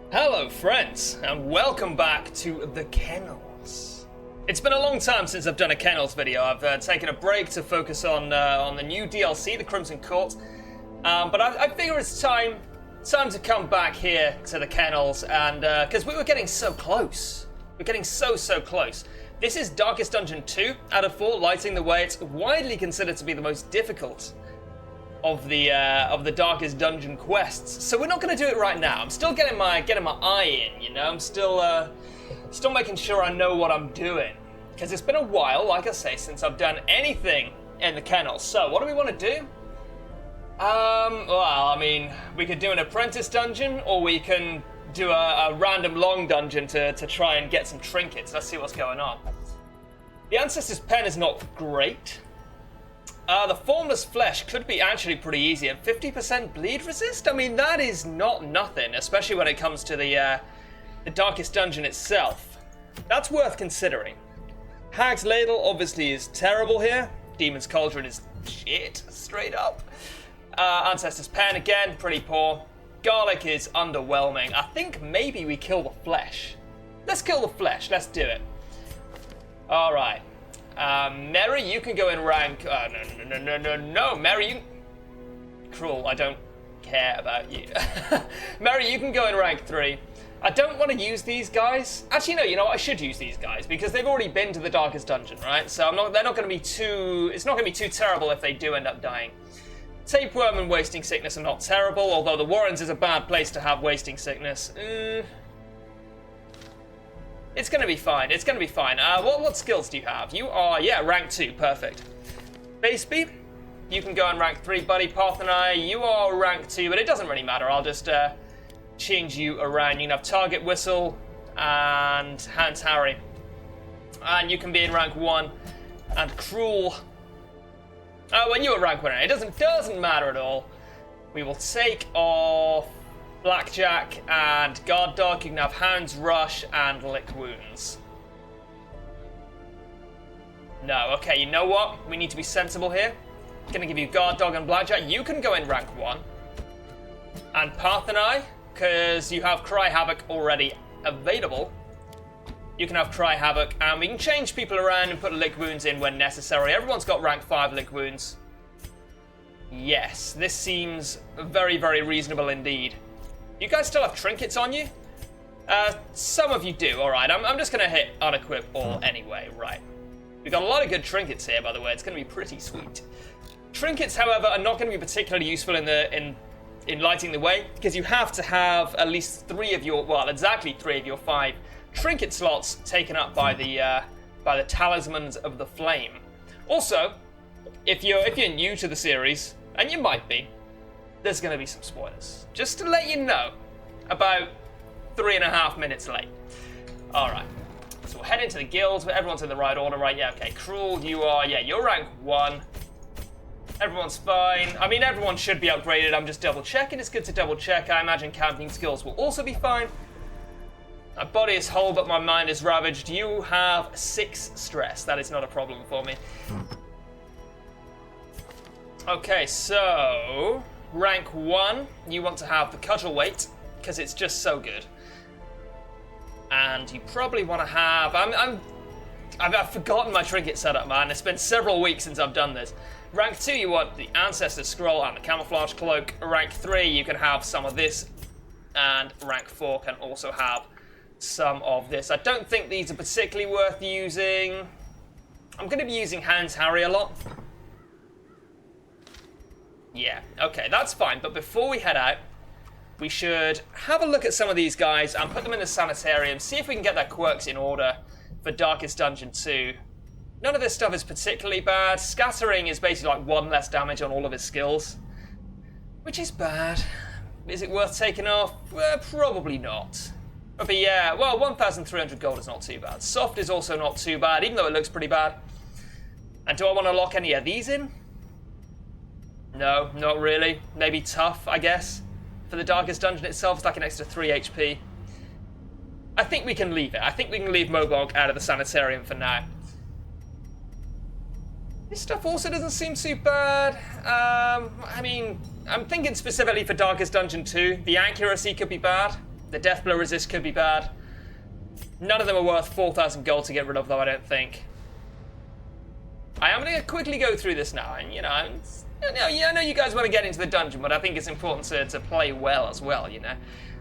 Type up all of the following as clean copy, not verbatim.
Hello friends, and welcome back to the Kennels. It's been a long time since I've done a Kennels video. I've taken a break to focus on the new DLC, the Crimson Court. But I figure it's time to come back here to the Kennels, and because we were getting so close. We're getting so close. This is Darkest Dungeon 2 out of 4, lighting the way. It's widely considered to be the most difficult of the Darkest Dungeon quests. So we're not going to do it right now. I'm still getting my eye in, you know. I'm still making sure I know what I'm doing, because it's been a while, like I say, since I've done anything in the Kennels. So what do we want to do? Well, I mean, we could do an apprentice dungeon, or we can do a random long dungeon to try and get some trinkets. Let's see what's going on. The Ancestor's Pen is not great. The Formless Flesh could be actually pretty easy, and 50% bleed resist? I mean, that is not nothing, especially when it comes to the Darkest Dungeon itself. That's worth considering. Hag's Ladle obviously is terrible here. Demon's Cauldron is shit, straight up. Ancestor's Pen, again, pretty poor. Garlic is underwhelming. I think maybe we kill the flesh. Let's kill the flesh, let's do it. Alright. Mary, you can go in rank... No, Mary, you... Cruel, I don't care about you. Mary, you can go in rank 3. I don't want to use these guys. Actually, no, you know what? I should use these guys, because they've already been to the Darkest Dungeon, right? So they're not going to be too... It's not going to be too terrible if they do end up dying. Tapeworm and Wasting Sickness are not terrible, although the Warrens is a bad place to have Wasting Sickness. It's going to be fine. It's going to be fine. What skills do you have? You are, rank 2. Perfect. Baseby, you can go in rank 3, buddy. Parthenai, you are rank 2, but it doesn't really matter. I'll just change you around. You can have Target Whistle and Hands Harry. And you can be in rank 1. And Cruel. Oh, when you were rank 1, it doesn't matter at all. We will take off Blackjack and Guard Dog. You can have Hound's Rush and Lick Wounds. No, okay, you know what? We need to be sensible here. Gonna give you Guard Dog and Blackjack. You can go in rank 1. And Parthenai, because you have Cry Havoc already available. You can have Cry Havoc, and we can change people around and put Lick Wounds in when necessary. Everyone's got rank 5 Lick Wounds. Yes, this seems very, very reasonable indeed. You guys still have trinkets on you? Some of you do, alright. I'm just going to hit unequip all anyway, right. We've got a lot of good trinkets here, by the way. It's going to be pretty sweet. Trinkets, however, are not going to be particularly useful in lighting the way, because you have to have at least 3 of your, well, exactly 3 of your 5 trinket slots taken up by the Talismans of the Flame. Also, if you're new to the series, and you might be, there's going to be some spoilers. Just to let you know, about 3.5 minutes late. Alright, so we'll head into the guild. Everyone's in the right order, right? Yeah, okay. Cruel, you're rank 1. Everyone's fine. I mean, everyone should be upgraded. I'm just double checking. It's good to double check. I imagine camping skills will also be fine. My body is whole, but my mind is ravaged. You have 6 stress. That is not a problem for me. Okay, so rank 1, you want to have the Cudgel Weight, because it's just so good. And you probably want to have... I've forgotten my trinket setup, man. It's been several weeks since I've done this. Rank 2, you want the Ancestor's Scroll and the Camouflage Cloak. Rank 3, you can have some of this. And rank 4 can also have some of this. I don't think these are particularly worth using. I'm going to be using Hands Harry a lot. Yeah, okay, that's fine. But before we head out, we should have a look at some of these guys and put them in the sanitarium, see if we can get their quirks in order for Darkest Dungeon 2. None of this stuff is particularly bad. Scattering is basically like 1 less damage on all of his skills, which is bad. Is it worth taking off? Well, probably not. But yeah, well, 1,300 gold is not too bad. Soft is also not too bad, even though it looks pretty bad. And do I want to lock any of these in? No, not really. Maybe Tough, I guess. For the Darkest Dungeon itself, it's like an extra 3 HP. I think we can leave it. I think we can leave Mogog out of the sanitarium for now. This stuff also doesn't seem too bad. I mean, I'm thinking specifically for Darkest Dungeon 2. The accuracy could be bad. The death blow resist could be bad. None of them are worth 4,000 gold to get rid of, though, I don't think. I am going to quickly go through this now, and, you know, I know you guys want to get into the dungeon, but I think it's important to play well as well, you know.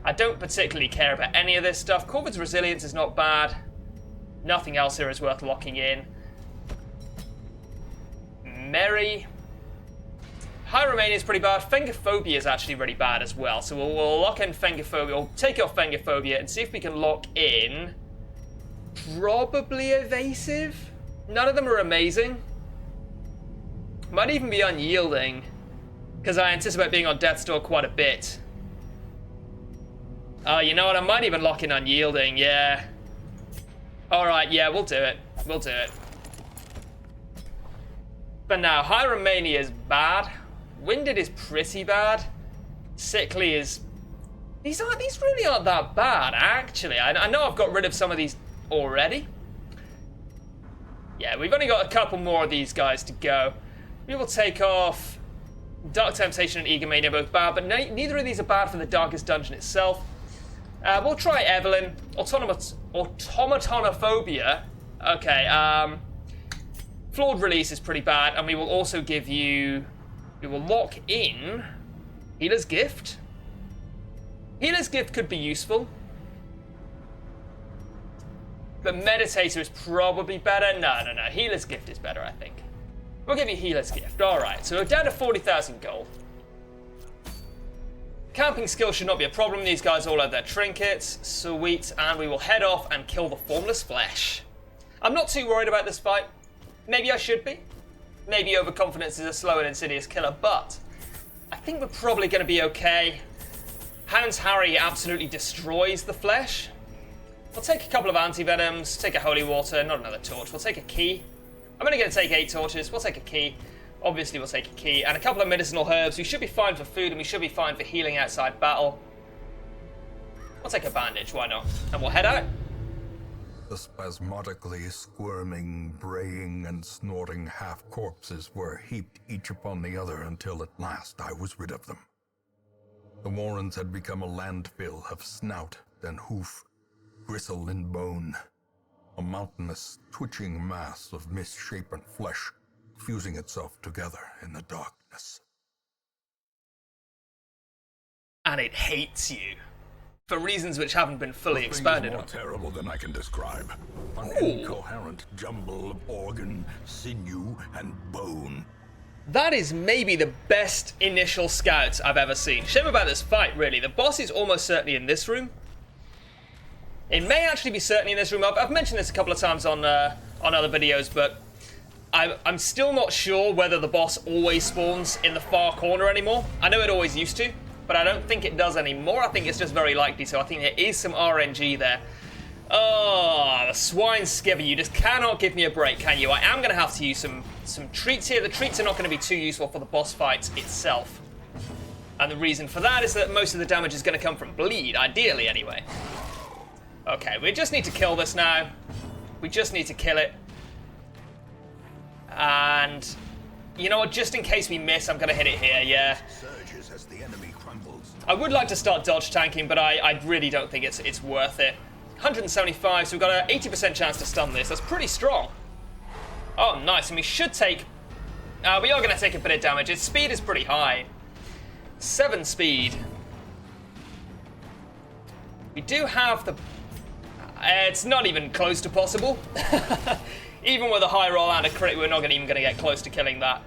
I don't particularly care about any of this stuff. Corvid's resilience is not bad. Nothing else here is worth locking in. Merry. Hyromania is pretty bad. Fengophobia is actually really bad as well. So we'll lock in Fengophobia. We'll take off Fengophobia and see if we can lock in... Probably Evasive. None of them are amazing. Might even be Unyielding. Because I anticipate being on Death's Door quite a bit. You know what? I might even lock in Unyielding, yeah. Alright, yeah, we'll do it. We'll do it. But now, Hyromania is bad. Winded is pretty bad. Sickly is... These really aren't that bad, actually. I know I've got rid of some of these already. Yeah, we've only got a couple more of these guys to go. We will take off Dark Temptation and Egomania, both bad, but neither of these are bad for the Darkest Dungeon itself. We'll try Evelyn. Automatonophobia. Okay, Flawed Release is pretty bad, and we will also give you... We will lock in Healer's Gift. Healer's Gift could be useful. But Meditator is probably better. No. Healer's Gift is better, I think. We'll give you Healer's Gift. Alright, so we're down to 40,000 gold. Camping skill should not be a problem. These guys all have their trinkets. Sweet. And we will head off and kill the Formless Flesh. I'm not too worried about this fight. Maybe I should be. Maybe overconfidence is a slow and insidious killer, but I think we're probably going to be okay. Hound's Harry absolutely destroys the flesh. We'll take a couple of anti-venoms, take a holy water, not another torch. We'll take a key. I'm only going to take 8 torches. We'll take a key. Obviously, we'll take a key. And a couple of medicinal herbs. We should be fine for food, and we should be fine for healing outside battle. We'll take a bandage, why not? And we'll head out. The spasmodically squirming, braying, and snorting half-corpses were heaped each upon the other until at last I was rid of them. The warrens had become a landfill of snout and hoof, gristle and bone, a mountainous, twitching mass of misshapen flesh fusing itself together in the darkness. And it hates you. For reasons which haven't been fully expounded on. More terrible than I can describe. An incoherent jumble of organ, sinew, and bone. That is maybe the best initial scout I've ever seen. Shame about this fight, really. The boss is almost certainly in this room. It may actually be certainly in this room. I've mentioned this a couple of times on other videos, but I'm still not sure whether the boss always spawns in the far corner anymore. I know it always used to, but I don't think it does anymore. I think it's just very likely to. I think there is some RNG there. Oh, the swine skivvy. You just cannot give me a break, can you? I am going to have to use some treats here. The treats are not going to be too useful for the boss fight itself. And the reason for that is that most of the damage is going to come from bleed, ideally anyway. Okay, we just need to kill this now. We just need to kill it. And you know what? Just in case we miss, I'm going to hit it here, yeah. Surges as the enemy crumbles. I would like to start dodge tanking, but I really don't think it's worth it. 175, so we've got an 80% chance to stun this. That's pretty strong. Oh, nice. And we should take... we are going to take a bit of damage. Its speed is pretty high. 7 speed. We do have the... it's not even close to possible. Even with a high roll and a crit, we're not even going to get close to killing that.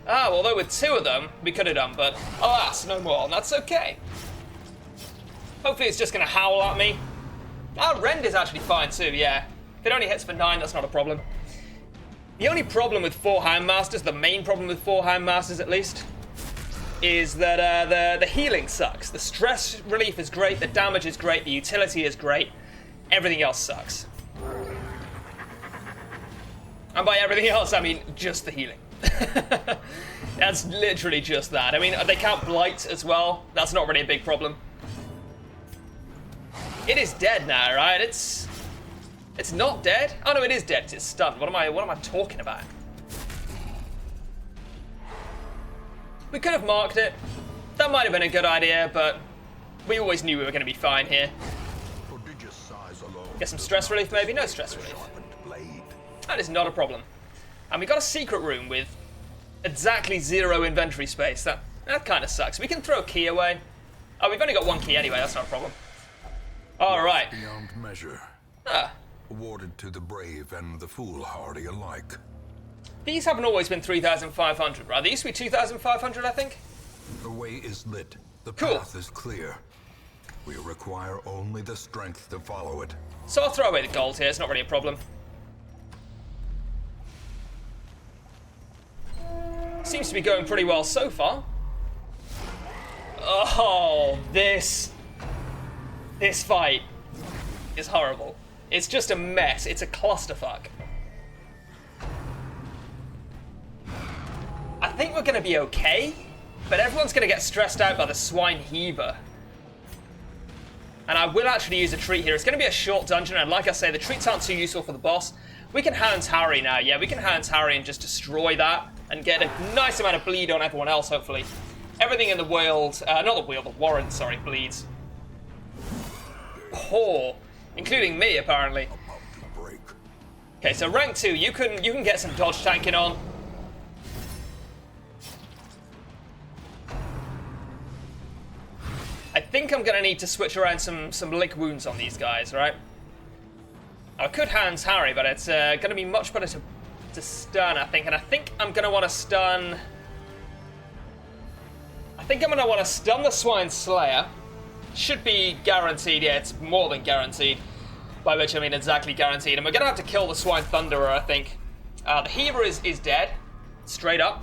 Although with 2 of them, we could have done, but alas, no more, and that's okay. Hopefully it's just going to howl at me. Rend is actually fine too, yeah. If it only hits for 9, that's not a problem. The only problem with 4 Houndmasters, the main problem with 4 Houndmasters at least, is that the healing sucks. The stress relief is great, the damage is great, the utility is great. Everything else sucks. And by everything else, I mean just the healing. That's literally just that. I mean, they can't blight as well. That's not really a big problem. It is dead now, right? It's not dead. Oh no, it is dead. It's stunned. What am I talking about? We could have marked it. That might have been a good idea, but We always knew we were going to be fine here. Prodigious size alone. Get some stress relief, maybe? No stress relief. That is not a problem. And we got a secret room with exactly 0 inventory space. That kind of sucks. We can throw a key away. Oh, we've only got 1 key anyway. That's not a problem. All right. Beyond measure. Ah. Awarded to the brave and the foolhardy alike. These haven't always been 3,500, right? They used to be 2,500, I think. The way is lit. The Cool. path is clear. We require only the strength to follow it. So I'll throw away the gold here. It's not really a problem. Seems to be going pretty well so far. Oh, this fight is horrible. It's just a mess. It's a clusterfuck. I think we're going to be okay, but everyone's going to get stressed out by the swine heaver. And I will actually use a treat here. It's going to be a short dungeon, and like I say, the treats aren't too useful for the boss. We can Hound's Harry now. Yeah, we can Hound's Harry and just destroy that and get a nice amount of bleed on everyone else, hopefully. Everything in the world, not the wheel, the warren, sorry, bleeds. Poor. Including me, apparently. Okay, so rank 2, you can get some dodge tanking on. I think I'm gonna need to switch around some lick wounds on these guys, right? I could Hound's Harry, but it's gonna be much better to stun, I think. And I think I'm gonna want to stun. I think I'm gonna want to stun the Swine Slayer. Should be guaranteed, yeah, it's more than guaranteed. By which I mean exactly guaranteed. And we're gonna have to kill the Swine Thunderer, I think. The Heaver is dead, straight up.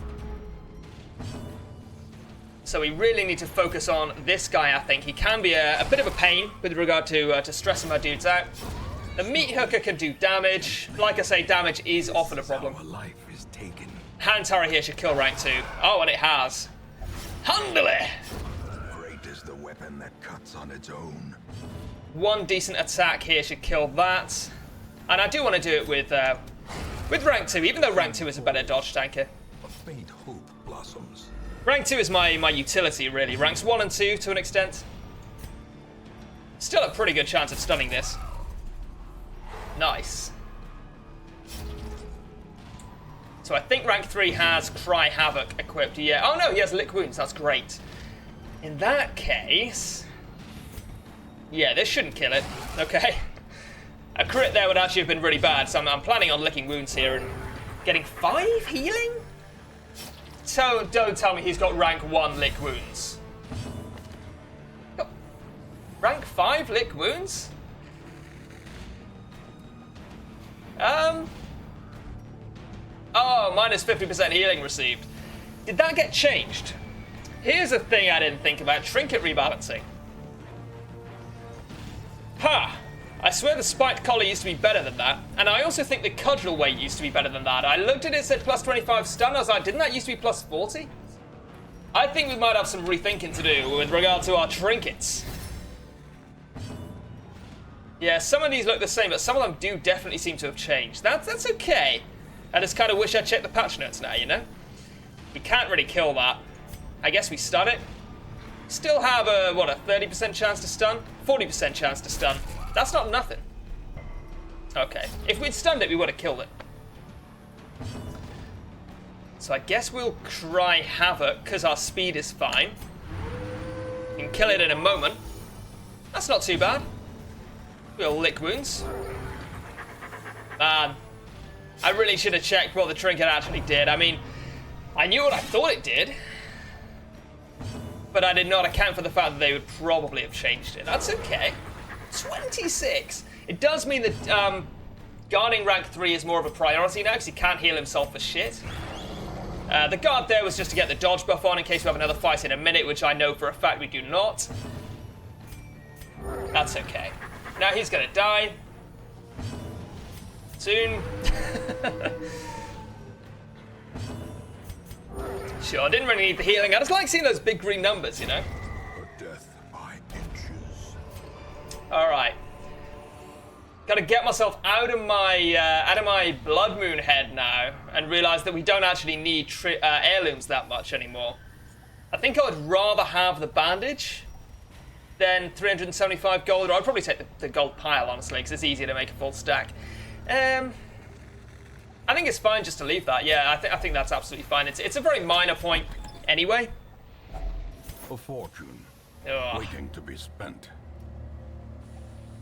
So we really need to focus on this guy, I think. He can be a bit of a pain with regard to stressing my dudes out. The Meat Hooker can do damage. Like I say, damage is often a problem. Our life is taken. Hand Tower here should kill rank 2. Oh, and it has. Handily! Great is the weapon that cuts on its own. 1 decent attack here should kill that. And I do want to do it with rank 2, even though rank 2 is a better dodge tanker. A faint hope blossoms. Rank 2 is my utility, really. Ranks 1 and 2, to an extent. Still a pretty good chance of stunning this. Nice. So I think rank 3 has Cry Havoc equipped, yeah. Oh no, he has Lick Wounds, that's great. In that case... yeah, this shouldn't kill it. Okay. A crit there would actually have been really bad, so I'm planning on licking wounds here and getting 5 healing? So don't tell me he's got rank 1 lick wounds. Oh, rank 5 lick wounds? Oh, minus 50% healing received. Did that get changed? Here's a thing I didn't think about, trinket rebalancing. Ha! I swear the spiked collar used to be better than that, and I also think the cudgel weight used to be better than that. I looked at it, said plus 25 stun, I was like, didn't that used to be plus 40? I think we might have some rethinking to do with regard to our trinkets. Yeah, some of these look the same, but some of them do definitely seem to have changed. That's okay. I just kind of wish I'd checked the patch notes now, you know? We can't really kill that. I guess we stun it. Still have a 30% chance to stun? 40% chance to stun. That's not nothing. Okay. If we'd stunned it, we would have killed it. So I guess we'll Cry Havoc, because our speed is fine. We can kill it in a moment. That's not too bad. We'll lick wounds. Man, I really should have checked what the trinket actually did. I mean, I knew what I thought it did, but I did not account for the fact that they would probably have changed it. That's okay. 26. It does mean that guarding rank 3 is more of a priority now because he can't heal himself for shit. The guard there was just to get the dodge buff on in case we have another fight in a minute, which I know for a fact we do not. That's okay. Now he's gonna die. Soon. Sure, I didn't really need the healing. I just like seeing those big green numbers, you know? Death by inches. Alright. Gotta get myself out of my blood moon head now and realize that we don't actually need heirlooms that much anymore. I think I would rather have the bandage. then 375 gold, or I'd probably take the gold pile, honestly, because it's easier to make a full stack. I think it's fine just to leave that. Yeah, I think that's absolutely fine. It's a very minor point anyway. A fortune Ugh. waiting to be spent.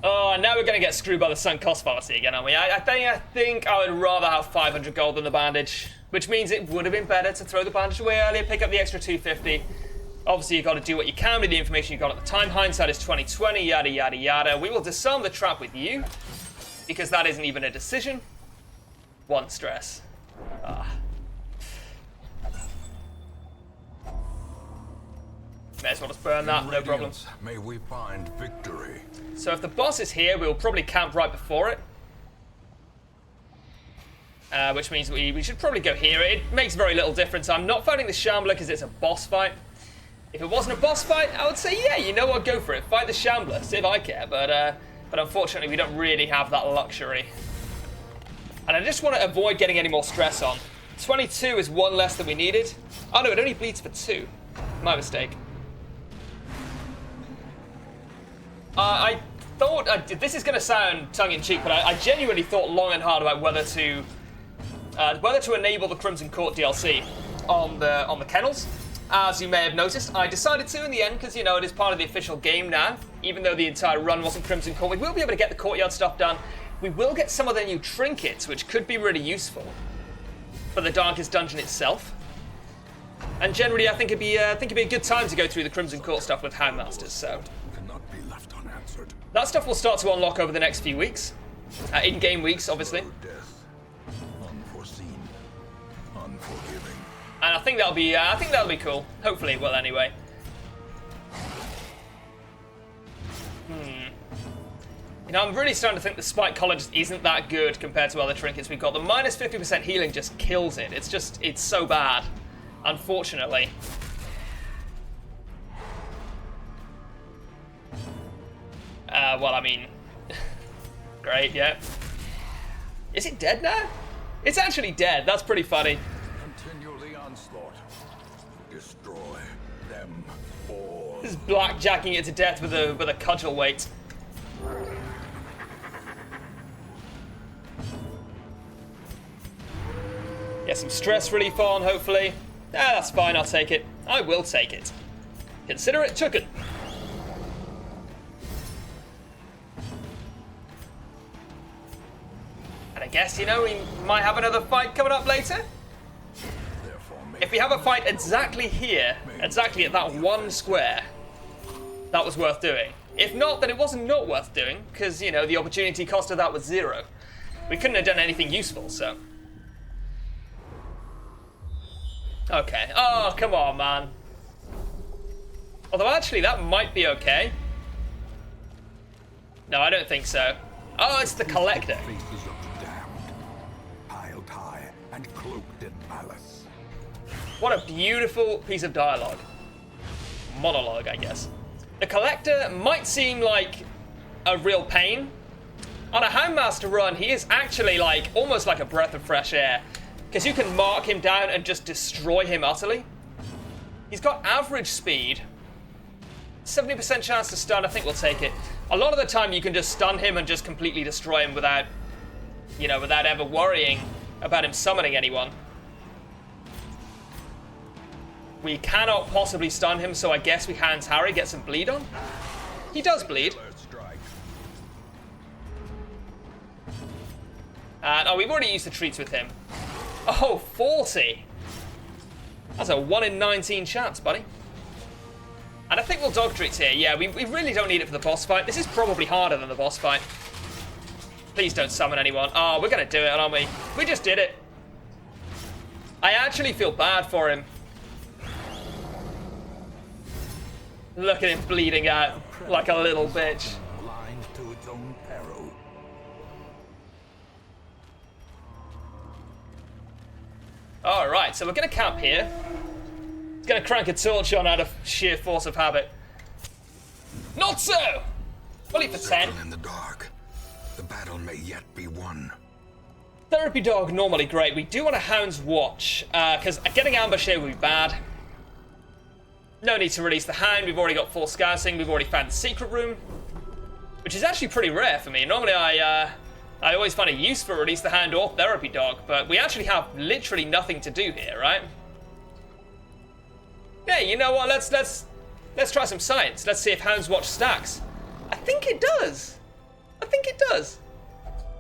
Oh, now we're going to get screwed by the sunk cost fallacy again, aren't we? I think I would rather have 500 gold than the bandage, which means it would have been better to throw the bandage away earlier, pick up the extra 250. Obviously, you've got to do what you can with the information you've got at the time. Hindsight is 20/20, yada, yada, yada. We will disarm the trap with you, because that isn't even a decision. One stress. May as well just burn that, no problem. May we find victory. So if the boss is here, we'll probably camp right before it. Which means we should probably go here. It makes very little difference. I'm not fighting the Shambler because it's a boss fight. If it wasn't a boss fight, I would say, yeah, you know what, go for it. Fight the Shambler, see if I care. But unfortunately, we don't really have that luxury. And I just want to avoid getting any more stress on. 22 is one less than we needed. Oh no, it only bleeds for 2. My mistake. I thought, this is going to sound tongue-in-cheek, but I genuinely thought long and hard about whether to enable the Crimson Court DLC on the kennels. As you may have noticed, I decided to in the end, because, you know, it is part of the official game now. Even though the entire run wasn't Crimson Court, we will be able to get the courtyard stuff done. We will get some of the new trinkets, which could be really useful for the Darkest Dungeon itself. And generally, I think it'd be a good time to go through the Crimson Court stuff with Houndmasters, so... Cannot be left unanswered. That stuff will start to unlock over the next few weeks. In-game weeks, obviously. Death. Unforeseen. Unforgiving. And I think that'll be cool. Hopefully it will anyway. You know, I'm really starting to think the Spike Collar just isn't that good compared to other trinkets we've got. The minus 50% healing just kills it. It's so bad, unfortunately. Well, I mean, great, yeah. Is it dead now? It's actually dead. That's pretty funny. Continue the onslaught. Destroy them all. This is blackjacking it to death with a cudgel weight. Get some stress relief on, hopefully. That's fine, I'll take it. I will take it. Consider it tooken. And I guess, you know, we might have another fight coming up later. If we have a fight exactly here, exactly at that one square, that was worth doing. If not, then it wasn't not worth doing, because, you know, the opportunity cost of that was 0. We couldn't have done anything useful, so... Okay. Oh, come on, man. Although, actually, that might be okay. No, I don't think so. Oh, it's the Collector. Faces of the damned, piled high and cloaked in malice. What a beautiful piece of dialogue. Monologue, I guess. The Collector might seem like a real pain. On a Houndmaster run, he is actually like almost like a breath of fresh air. Because you can mark him down and just destroy him utterly. He's got average speed. 70% chance to stun, I think we'll take it. A lot of the time you can just stun him and just completely destroy him without, you know, without ever worrying about him summoning anyone. We cannot possibly stun him, so I guess we Hounds Harry, get some bleed on. He does bleed. And, oh, we've already used the treats with him. Oh, 40. That's a 1 in 19 chance, buddy. And I think we'll dog treats here. Yeah, we really don't need it for the boss fight. This is probably harder than the boss fight. Please don't summon anyone. Oh, we're going to do it, aren't we? We just did it. I actually feel bad for him. Look at him bleeding out like a little bitch. Blind to its own peril. Alright, so we're going to camp here. It's going to crank a torch on out of sheer force of habit. Not so! Fully for 10. In the dark, the battle may yet be won. Therapy dog, normally great. We do want a Hound's Watch, because getting ambush here would be bad. No need to release the Hound. We've already got full scouting. We've already found the secret room, which is actually pretty rare for me. Normally I always find a use for release the Hound or therapy dog, but we actually have literally nothing to do here, right? Yeah, you know what? Let's try some science. Let's see if Hounds watch stacks. I think it does. I think it does.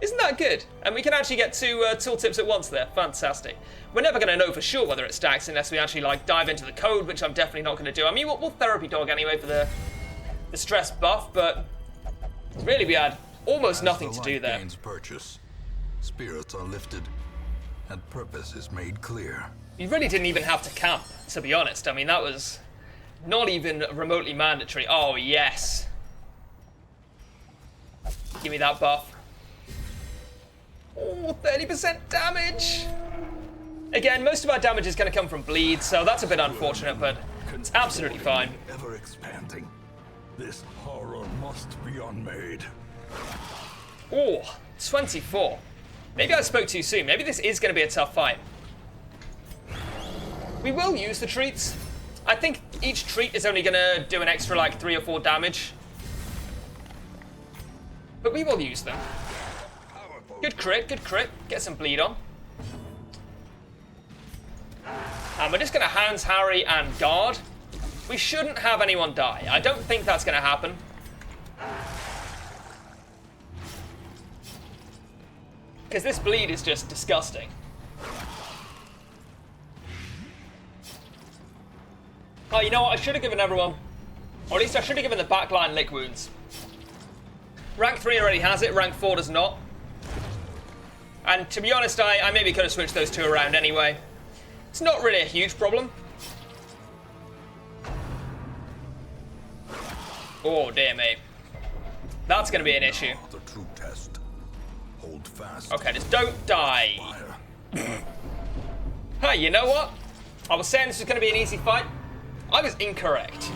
Isn't that good? And we can actually get two tooltips at once there. Fantastic. We're never going to know for sure whether it stacks unless we actually like dive into the code, which I'm definitely not going to do. I mean, we'll therapy dog anyway for the stress buff, but really we had almost nothing to do there. Gains purchase, spirits are lifted, and purpose is made clear. You really didn't even have to camp, to be honest. I mean, that was not even remotely mandatory. Oh, yes. Give me that buff. Oh, 30% damage. Again, most of our damage is going to come from bleed, so that's a bit unfortunate, but it's absolutely fine. Ever expanding. This horror must be unmade. Oh, 24. Maybe I spoke too soon. Maybe this is going to be a tough fight. We will use the treats. I think each treat is only going to do an extra like 3 or 4 damage. But we will use them. Good crit, good crit. Get some bleed on. And we're just going to Hounds, Harry, and guard. We shouldn't have anyone die. I don't think that's going to happen. Because this bleed is just disgusting. Oh, you know what? I should have given everyone, or at least I should have given the backline lick wounds. Rank 3 already has it, rank 4 does not. And to be honest, I maybe could have switched those two around anyway. It's not really a huge problem. Oh, dear me. That's going to be an issue. The true test. Hold fast. Okay, just don't die. Hey, you know what? I was saying this was going to be an easy fight. I was incorrect.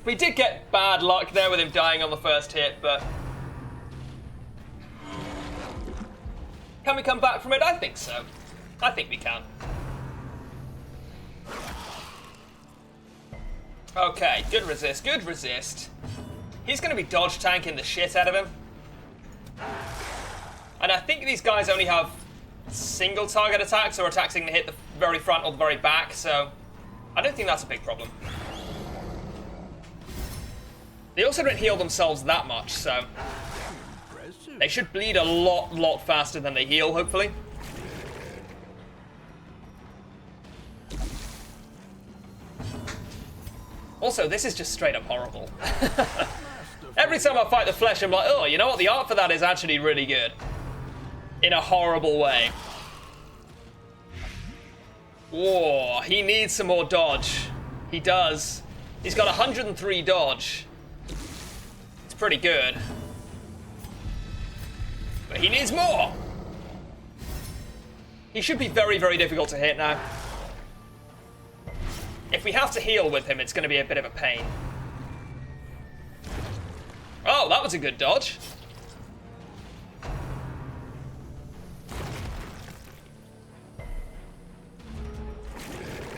We did get bad luck there with him dying on the first hit, but... Can we come back from it? I think so. I think we can. Okay, good resist, good resist. He's going to be dodge tanking the shit out of him. And I think these guys only have single target attacks or attacks that can hit the very front or the very back, so I don't think that's a big problem. They also don't heal themselves that much, so they should bleed a lot faster than they heal, hopefully. Also, this is just straight up horrible. Every time I fight the flesh, I'm like, oh, you know what? The art for that is actually really good. In a horrible way. Whoa, he needs some more dodge. He does. He's got 103 dodge. It's pretty good. But he needs more. He should be very, very difficult to hit now. If we have to heal with him, it's going to be a bit of a pain. Oh, that was a good dodge.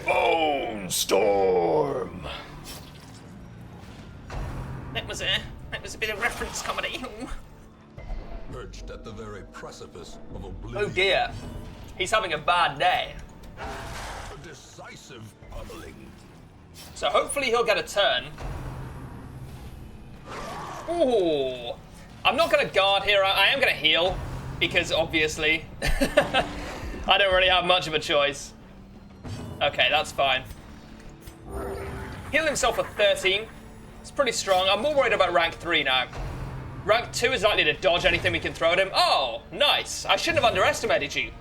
Bone Storm. That was a bit of reference comedy. Perched at the very precipice of oblivion. Oh dear. He's having a bad day. A decisive pummeling. So hopefully he'll get a turn. Ooh. I'm not going to guard here. I am going to heal. Because obviously, I don't really have much of a choice. Okay, that's fine. Heal himself a 13. It's pretty strong. I'm more worried about rank 3 now. Rank 2 is likely to dodge anything we can throw at him. Oh, nice. I shouldn't have underestimated you.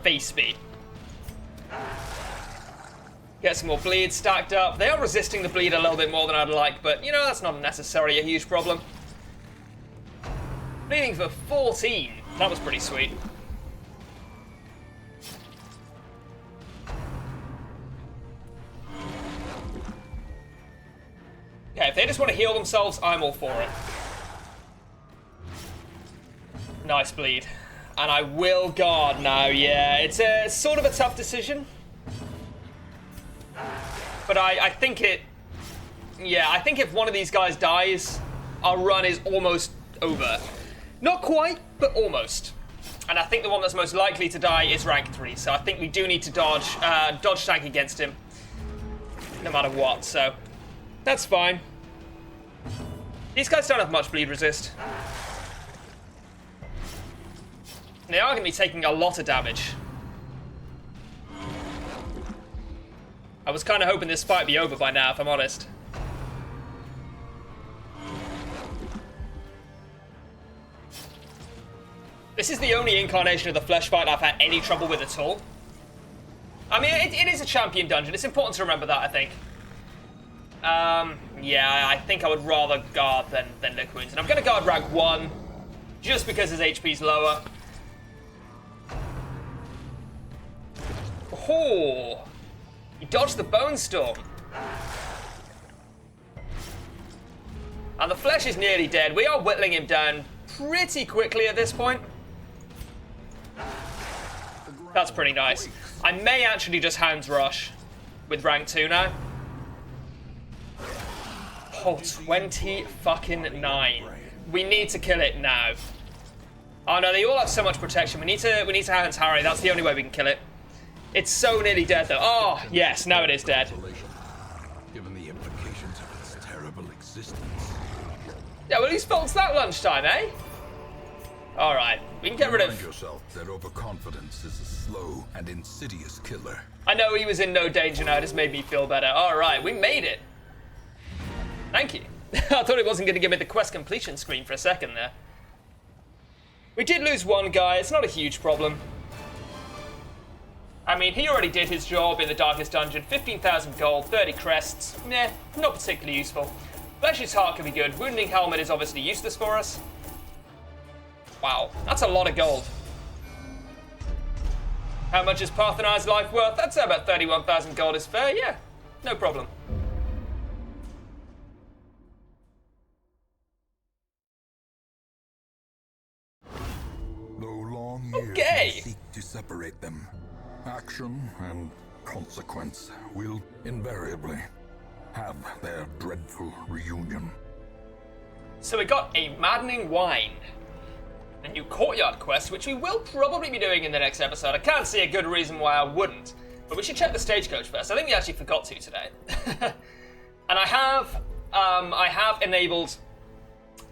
Face speed. Get some more bleed stacked up. They are resisting the bleed a little bit more than I'd like, but, you know, that's not necessarily a huge problem. Bleeding for 14. That was pretty sweet. Okay, if they just want to heal themselves, I'm all for it. Nice bleed. And I will guard now, yeah. It's a sort of a tough decision. But but I think it... Yeah, I think if one of these guys dies, our run is almost over. Not quite, but almost. And I think the one that's most likely to die is rank 3, so I think we do need to dodge tank against him, no matter what, so that's fine. These guys don't have much bleed resist. They are going to be taking a lot of damage. I was kind of hoping this fight would be over by now, if I'm honest. This is the only incarnation of the flesh fight I've had any trouble with at all. I mean, it is a champion dungeon. It's important to remember that, I think. Yeah, I think I would rather guard than lick wounds. And I'm going to guard rank 1, just because his HP's lower. Oh, he dodged the Bone Storm. And the flesh is nearly dead. We are whittling him down pretty quickly at this point. That's pretty nice. I may actually just Hound's Rush with rank 2 now. Oh, 20 fucking 9. We need to kill it now. Oh no, they all have so much protection. We need to Hound's Harry. That's the only way we can kill it. It's so nearly dead though. Oh, yes, now it is dead. Given the implications of its terrible existence. Yeah, well, whose fault's that lunchtime, eh? Alright, we can get rid of... Remind yourself that overconfidence is a slow and insidious killer. I know he was in no danger now, it just made me feel better. Alright, we made it. Thank you. I thought it wasn't going to give me the quest completion screen for a second there. We did lose one guy, it's not a huge problem. I mean, he already did his job in the Darkest Dungeon. 15,000 gold, 30 crests. Nah, not particularly useful. Flesh's Heart can be good. Wounding Helmet is obviously useless for us. Wow, that's a lot of gold. How much is Parthenai's life worth? I'd say about 31,000 gold is fair, yeah. No problem. Though long years may seek to separate them, action and consequence will invariably have their dreadful reunion. So we got a Maddening Wine. A new Courtyard quest, which we will probably be doing in the next episode. I can't see a good reason why I wouldn't. But we should check the Stagecoach first. I think we actually forgot to today. And I have enabled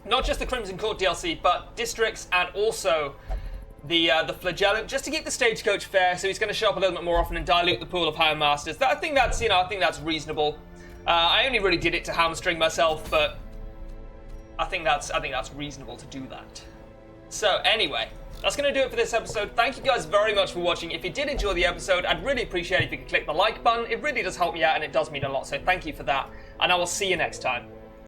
not just the Crimson Court DLC, but districts and also the Flagellant, just to keep the Stagecoach fair. So he's going to show up a little bit more often and dilute the pool of Houndmasters. I think that's reasonable. I only really did it to hamstring myself, but I think that's reasonable to do that. So anyway, that's going to do it for this episode. Thank you guys very much for watching. If you did enjoy the episode, I'd really appreciate it if you could click the like button. It really does help me out and it does mean a lot, so thank you for that. And I will see you next time.